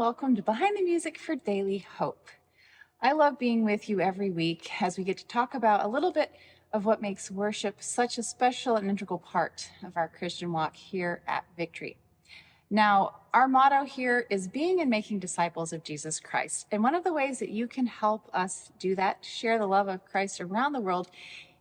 welcome to Behind the Music for Daily Hope. I love being with you every week as we get to talk about a little bit of what makes worship such a special and integral part of our Christian walk here at Victory. Now, our motto here is being and making disciples of Jesus Christ. And one of the ways that you can help us do that, share the love of Christ around the world,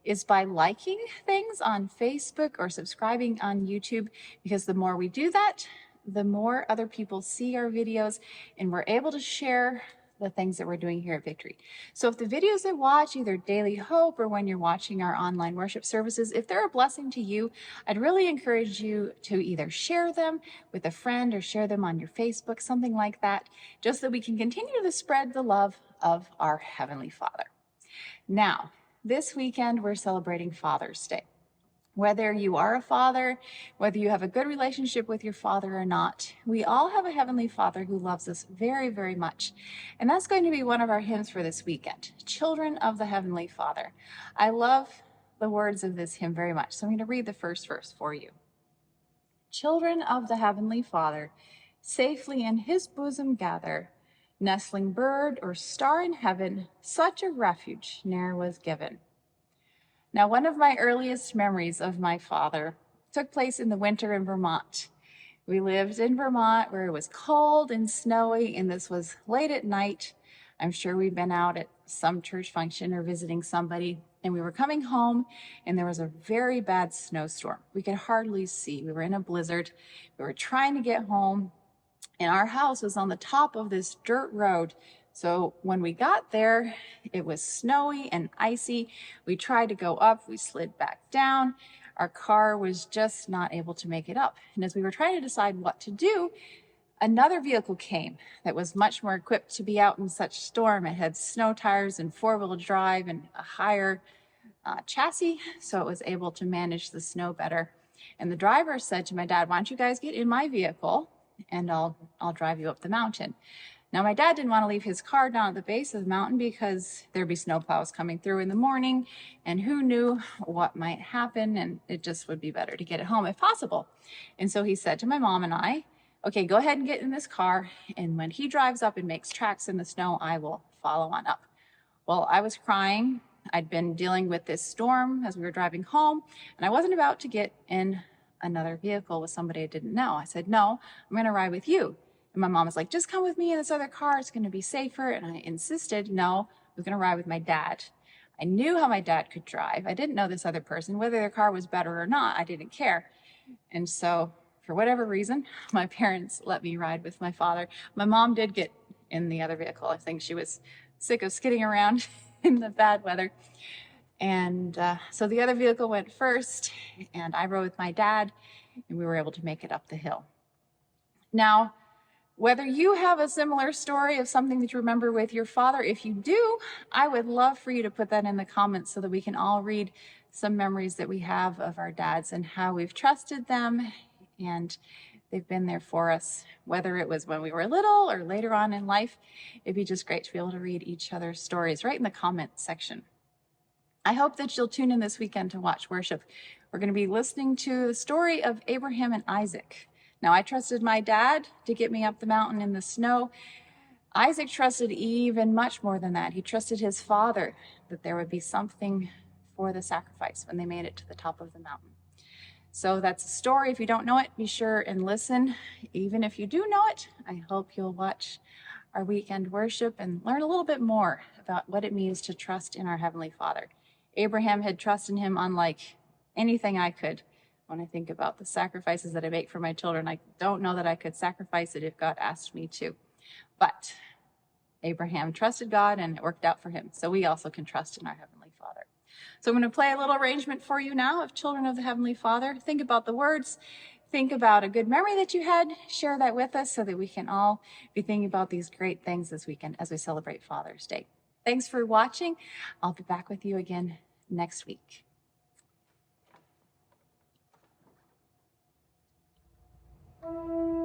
is by liking things on Facebook or subscribing on YouTube, because the more we do that, the more other people see our videos and we're able to share the things that we're doing here at Victory. So if the videos I watch, either Daily Hope or when you're watching our online worship services, if they're a blessing to you, I'd really encourage you to either share them with a friend or share them on your Facebook, something like that, just so we can continue to spread the love of our Heavenly Father. Now, this weekend, we're celebrating Father's Day. Whether you are a father, whether you have a good relationship with your father or not, we all have a Heavenly Father who loves us very, very much. And that's going to be one of our hymns for this weekend, Children of the Heavenly Father. I love the words of this hymn very much, so I'm going to read the first verse for you. Children of the Heavenly Father, safely in his bosom gather, nestling bird or star in heaven, such a refuge ne'er was given. Now, one of my earliest memories of my father took place in the winter in Vermont. We lived in Vermont where it was cold and snowy, and this was late at night. I'm sure we'd been out at some church function or visiting somebody, and we were coming home, and there was a very bad snowstorm. We could hardly see. We were in a blizzard. We were trying to get home, and our house was on the top of this dirt road. So when we got there, it was snowy and icy. We tried to go up, we slid back down. Our car was just not able to make it up. And as we were trying to decide what to do, another vehicle came that was much more equipped to be out in such storm. It had snow tires and four-wheel drive and a higher chassis, so it was able to manage the snow better. And the driver said to my dad, "Why don't you guys get in my vehicle and I'll drive you up the mountain." Now, my dad didn't want to leave his car down at the base of the mountain because there'd be snowplows coming through in the morning, and who knew what might happen, and it just would be better to get it home if possible. And so he said to my mom and I, "Okay, go ahead and get in this car, and when he drives up and makes tracks in the snow, I will follow on up." Well, I was crying. I'd been dealing with this storm as we were driving home, and I wasn't about to get in another vehicle with somebody I didn't know. I said, "No, I'm going to ride with you." And my mom was like, "Just come with me in this other car. It's going to be safer." And I insisted, no, I was going to ride with my dad. I knew how my dad could drive. I didn't know this other person. Whether their car was better or not, I didn't care. And so for whatever reason, my parents let me ride with my father. My mom did get in the other vehicle. I think she was sick of skidding around in the bad weather. And so the other vehicle went first, and I rode with my dad, and we were able to make it up the hill. Now, whether you have a similar story of something that you remember with your father, if you do, I would love for you to put that in the comments so that we can all read some memories that we have of our dads and how we've trusted them and they've been there for us, whether it was when we were little or later on in life. It'd be just great to be able to read each other's stories right in the comment section. I hope that you'll tune in this weekend to watch worship. We're going to be listening to the story of Abraham and Isaac. Now, I trusted my dad to get me up the mountain in the snow. Isaac trusted even much more than that. He trusted his father that there would be something for the sacrifice when they made it to the top of the mountain. So that's a story. If you don't know it, be sure and listen. Even if you do know it, I hope you'll watch our weekend worship and learn a little bit more about what it means to trust in our Heavenly Father. Abraham had trust in him unlike anything I could. When I think about the sacrifices that I make for my children, I don't know that I could sacrifice it if God asked me to. But Abraham trusted God and it worked out for him. So we also can trust in our Heavenly Father. So I'm going to play a little arrangement for you now of Children of the Heavenly Father. Think about the words. Think about a good memory that you had. Share that with us so that we can all be thinking about these great things this weekend as we celebrate Father's Day. Thanks for watching. I'll be back with you again next week. Thank you.